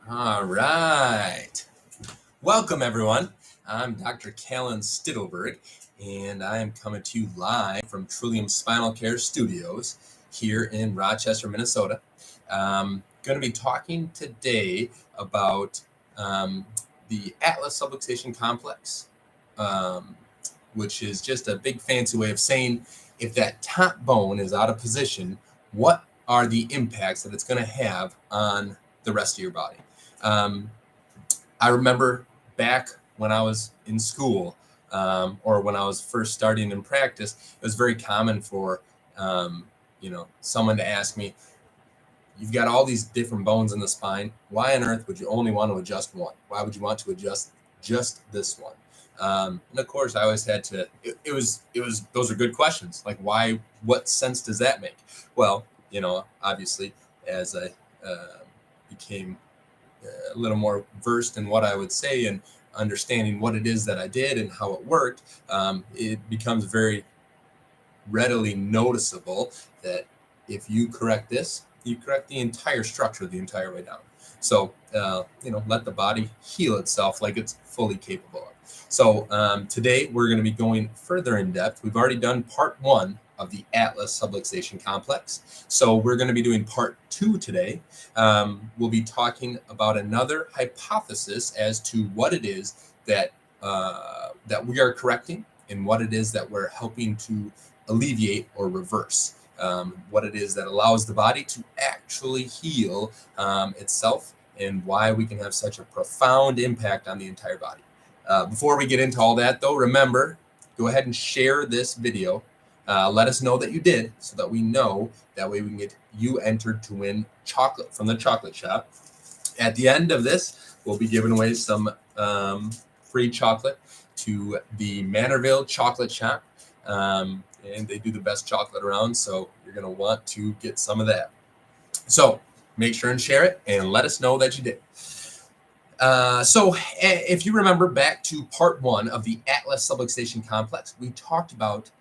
All right. Welcome, everyone. I'm Dr. Callan Stittelberg, and I am coming to you live from Trillium Spinal Care Studios here in Rochester, Minnesota. Going to be talking today about the Atlas Subluxation Complex, which is just a big fancy way of saying if that top bone is out of position, what are the impacts that it's going to have on the rest of your body? I remember back when I was in school or when I was first starting in practice, it was very common for someone to ask me, "You've got all these different bones in the spine. Why on earth would you only want to adjust one? Why would you want to adjust just this one?" And of course, I always had to. It was. Those are good questions. Like, why? What sense does that make? Well, obviously, as I became a little more versed in what I would say and understanding what it is that I did and how it worked, it becomes very readily noticeable that if you correct this, you correct the entire structure the entire way down. So, let the body heal itself like it's fully capable of. So today we're going to be going further in depth. We've already done part 1 of the Atlas Subluxation Complex. So we're going to be doing part 2 today. We'll be talking about another hypothesis as to what it is that we are correcting and what it is that we're helping to alleviate or reverse. What it is that allows the body to actually heal itself, and why we can have such a profound impact on the entire body. Before we get into all that, though, remember, go ahead and share this video. Let us know that you did, so that we know. That way we can get you entered to win chocolate from the chocolate shop. At the end of this, we'll be giving away some free chocolate to the Manorville Chocolate Shop. And they do the best chocolate around, so you're going to want to get some of that. So make sure and share it and let us know that you did. So if you remember back to part 1 of the Atlas Subluxation Complex, we talked about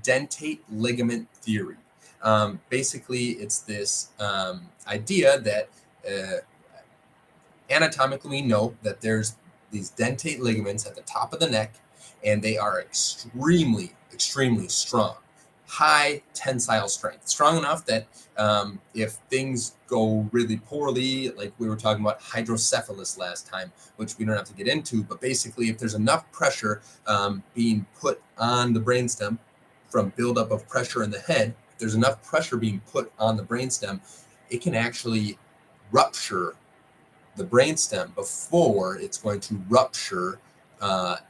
dentate ligament theory. Basically, it's this idea that anatomically we know that there's these dentate ligaments at the top of the neck, and they are extremely strong, high tensile strength, strong enough that if things go really poorly, like we were talking about hydrocephalus last time, which we don't have to get into, but basically if there's enough pressure being put on the brainstem from buildup of pressure in the head, if there's enough pressure being put on the brainstem, it can actually rupture the brainstem before it's going to rupture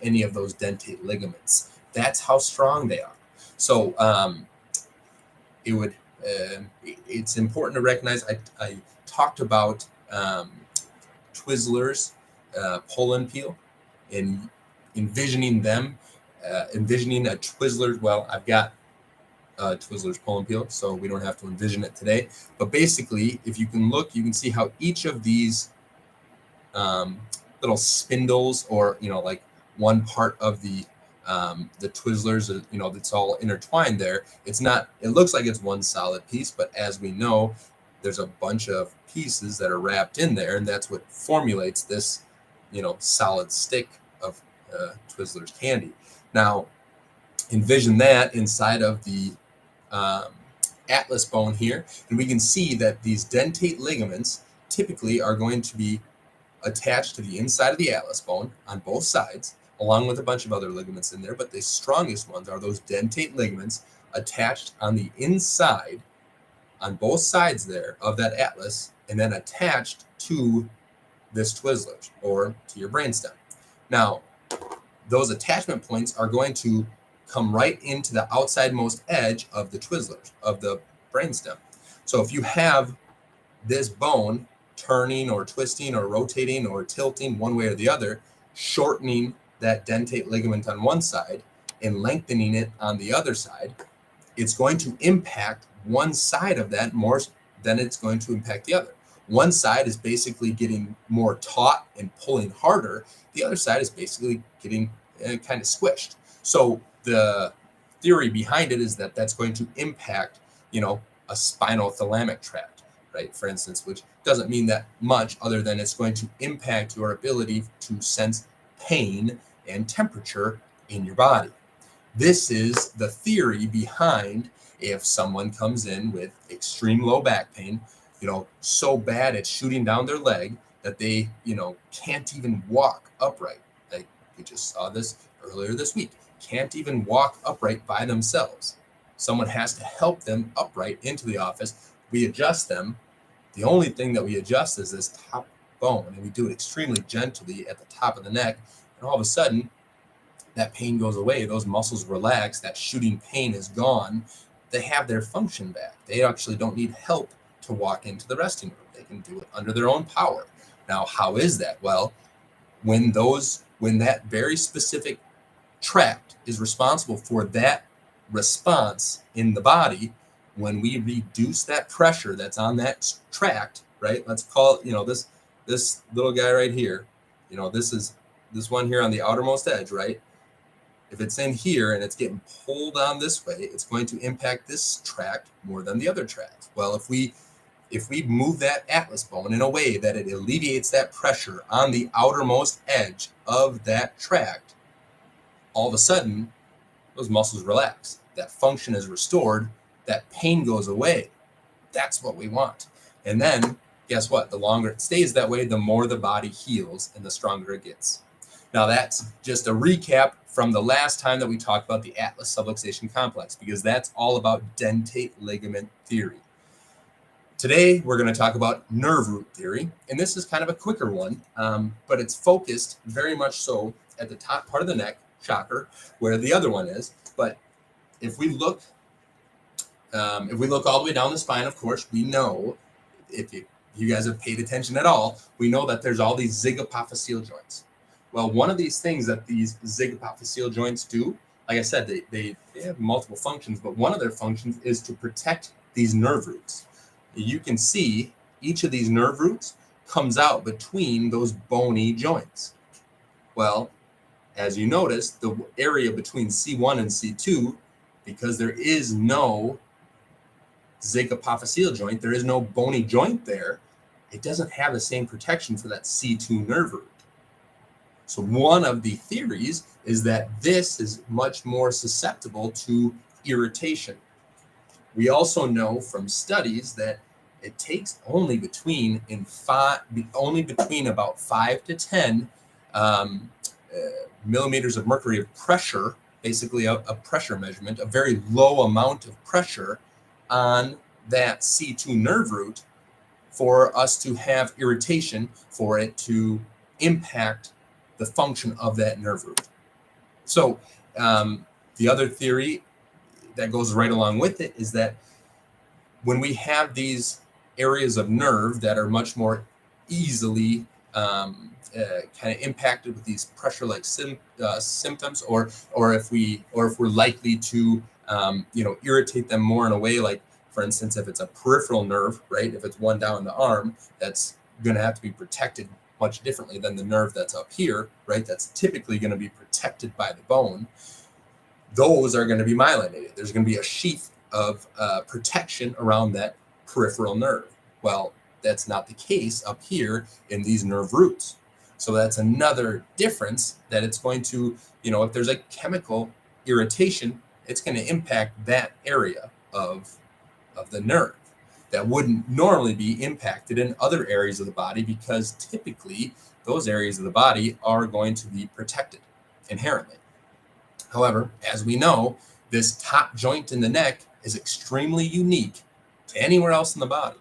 any of those dentate ligaments. That's how strong they are. So it's important to recognize. I talked about Twizzlers pull and peel, and envisioning a Twizzlers. Well, I've got Twizzlers pull and peel, so we don't have to envision it today. But basically, if you can look, you can see how each of these little spindles, or like one part of the Twizzlers, that's all intertwined there. It looks like it's one solid piece, but as we know, there's a bunch of pieces that are wrapped in there, and that's what formulates this, solid stick of Twizzlers candy. Now, envision that inside of the atlas bone here, and we can see that these dentate ligaments typically are going to be attached to the inside of the atlas bone on both sides, along with a bunch of other ligaments in there, but the strongest ones are those dentate ligaments attached on the inside, on both sides there of that atlas, and then attached to this Twizzlers, or to your brainstem. Now, those attachment points are going to come right into the outsidemost edge of the Twizzlers, of the brainstem. So if you have this bone turning or twisting or rotating or tilting one way or the other, shortening that dentate ligament on one side and lengthening it on the other side, it's going to impact one side of that more than it's going to impact the other. One side is basically getting more taut and pulling harder. The other side is basically getting kind of squished. So the theory behind it is that that's going to impact, a spinal thalamic tract. right? For instance, which doesn't mean that much other than it's going to impact your ability to sense pain and temperature in your body. This is the theory behind if someone comes in with extreme low back pain, so bad it's shooting down their leg that they, can't even walk upright. Like we just saw this earlier this week, can't even walk upright by themselves. Someone has to help them upright into the office. We adjust them. The only thing that we adjust is this top bone, and we do it extremely gently at the top of the neck. And all of a sudden, that pain goes away. Those muscles relax. That shooting pain is gone. They have their function back. They actually don't need help to walk into the resting room. They can do it under their own power. Now, how is that? Well, when that very specific tract is responsible for that response in the body, when we reduce that pressure that's on that tract, right? Let's call it, this little guy right here, this one here on the outermost edge, right? If it's in here and it's getting pulled on this way, it's going to impact this tract more than the other tract. Well, if we move that atlas bone in a way that it alleviates that pressure on the outermost edge of that tract, all of a sudden, those muscles relax. That function is restored. That pain goes away. That's what we want. And then, guess what? The longer it stays that way, the more the body heals and the stronger it gets. Now, that's just a recap from the last time that we talked about the atlas subluxation complex, because that's all about dentate ligament theory. Today, we're going to talk about nerve root theory, and this is kind of a quicker one, but it's focused very much so at the top part of the neck, shocker, where the other one is. But if we look all the way down the spine, of course, we know, if you guys have paid attention at all, we know that there's all these zygapophyseal joints. Well, one of these things that these zygapophyseal joints do, like I said, they have multiple functions, but one of their functions is to protect these nerve roots. You can see each of these nerve roots comes out between those bony joints. Well, as you notice, the area between C1 and C2, because there is no zygapophyseal joint, there is no bony joint there, it doesn't have the same protection for that C2 nerve root. So one of the theories is that this is much more susceptible to irritation. We also know from studies that it takes only between about 5 to 10 millimeters of mercury of pressure, basically a pressure measurement, a very low amount of pressure on that C2 nerve root for us to have irritation, for it to impact the function of that nerve root. So the other theory that goes right along with it is that when we have these areas of nerve that are much more easily kind of impacted with these pressure-like symptoms, or if we're likely to irritate them more in a way, like, for instance, if it's a peripheral nerve, right? If it's one down the arm, that's going to have to be protected much differently than the nerve that's up here, right? That's typically going to be protected by the bone. Those are going to be myelinated. There's going to be a sheath of protection around that peripheral nerve. Well, that's not the case up here in these nerve roots. So that's another difference, that it's going to, if there's a chemical irritation, it's going to impact that area of the nerve that wouldn't normally be impacted in other areas of the body, because typically those areas of the body are going to be protected inherently. However, as we know, this top joint in the neck is extremely unique to anywhere else in the body.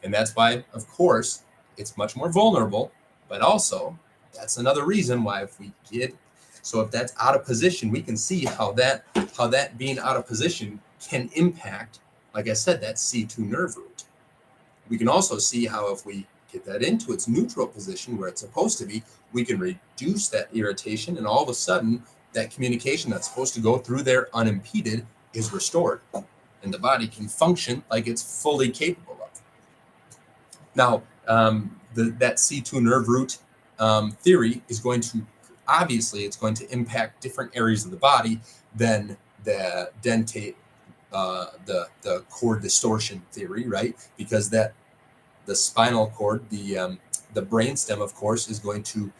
And that's why, of course, it's much more vulnerable, but also that's another reason why if that's out of position, we can see how that being out of position can impact, like I said, that C2 nerve root. We can also see how if we get that into its neutral position where it's supposed to be, we can reduce that irritation, and all of a sudden that communication that's supposed to go through there unimpeded is restored, and the body can function like it's fully capable of. Now, that C2 nerve root theory is going to, obviously, it's going to impact different areas of the body than the dentate, the cord distortion theory, right? Because that the spinal cord, the brainstem, of course, is going to,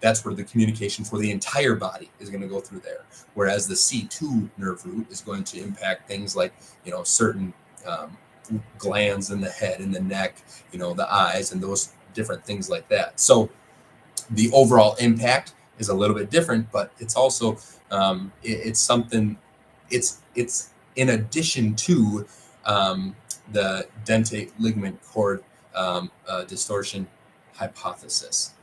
that's where the communication for the entire body is going to go through there. Whereas the C2 nerve root is going to impact things like, certain glands in the head, in the neck, the eyes, and those different things like that. So the overall impact is a little bit different, but it's also it's something. It's in addition to the dentate ligament cord distortion hypothesis.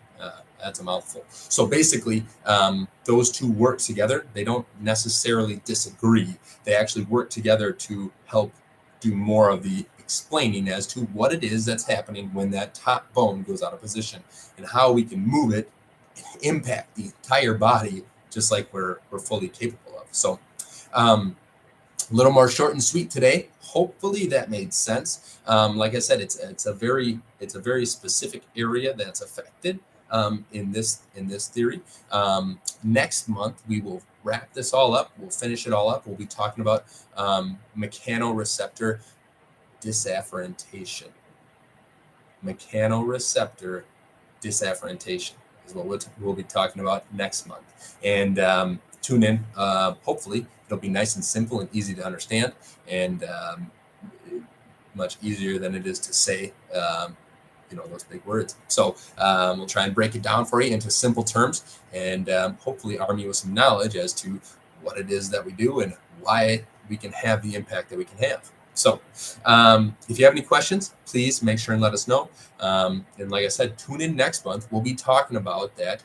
That's a mouthful. So basically, those two work together. They don't necessarily disagree. They actually work together to help do more of the explaining as to what it is that's happening when that top bone goes out of position and how we can move it and impact the entire body just like we're fully capable of. So a little more short and sweet today. Hopefully that made sense. Like I said, it's a very specific area that's affected in this theory. Next month we will wrap this all up. We'll finish it all up. We'll be talking about mechanoreceptor disafferentation. Mechanoreceptor disafferentation is what we'll be talking about next month. And tune in. Hopefully it'll be nice and simple and easy to understand, and much easier than it is to say those big words. So we'll try and break it down for you into simple terms, and hopefully arm you with some knowledge as to what it is that we do and why we can have the impact that we can have. So if you have any questions, please make sure and let us know. And like I said, tune in next month. We'll be talking about that,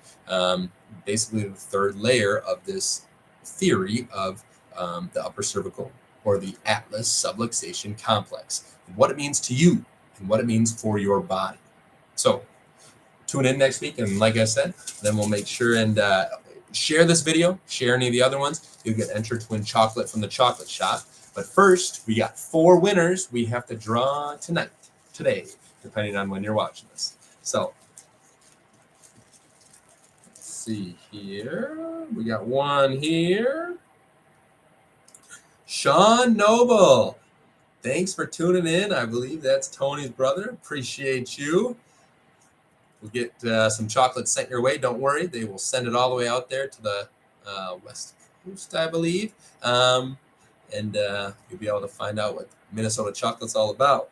basically the third layer of this theory of the upper cervical or the atlas subluxation complex, and what it means to you and what it means for your body. So tune in next week, and like I said, then we'll make sure and share this video, share any of the other ones. You'll get entered to win chocolate from the chocolate shop. But first, we got 4 winners we have to draw today, depending on when you're watching this. So let's see here. We got one here. Sean Noble. Thanks for tuning in. I believe that's Tony's brother. Appreciate you. We'll get some chocolate sent your way. Don't worry. They will send it all the way out there to the West Coast, I believe. And you'll be able to find out what Minnesota chocolate's all about.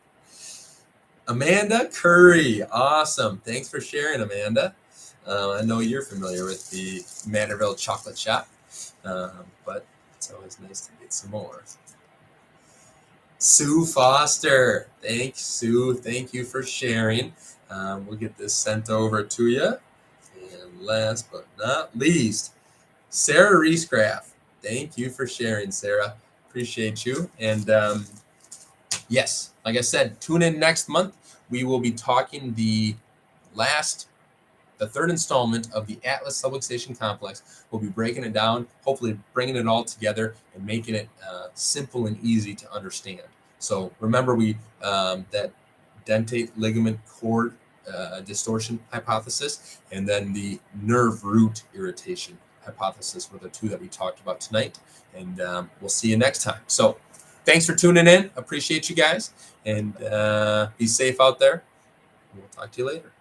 Amanda Curry. Awesome. Thanks for sharing, Amanda. I know you're familiar with the Manderville Chocolate Shop, but it's always nice to get some more. Sue Foster. Thanks, Sue. Thank you for sharing. We'll get this sent over to you. And last but not least, Sarah Reescraft. Thank you for sharing, Sarah. Appreciate you. And yes, like I said, tune in next month. We will be talking the third installment of the Atlas Subluxation Complex. We'll be breaking it down, hopefully bringing it all together and making it simple and easy to understand. So remember, that dentate ligament cord distortion hypothesis, and then the nerve root irritation hypothesis were the 2 that we talked about tonight. And we'll see you next time. So thanks for tuning in. Appreciate you guys, and be safe out there. We'll talk to you later.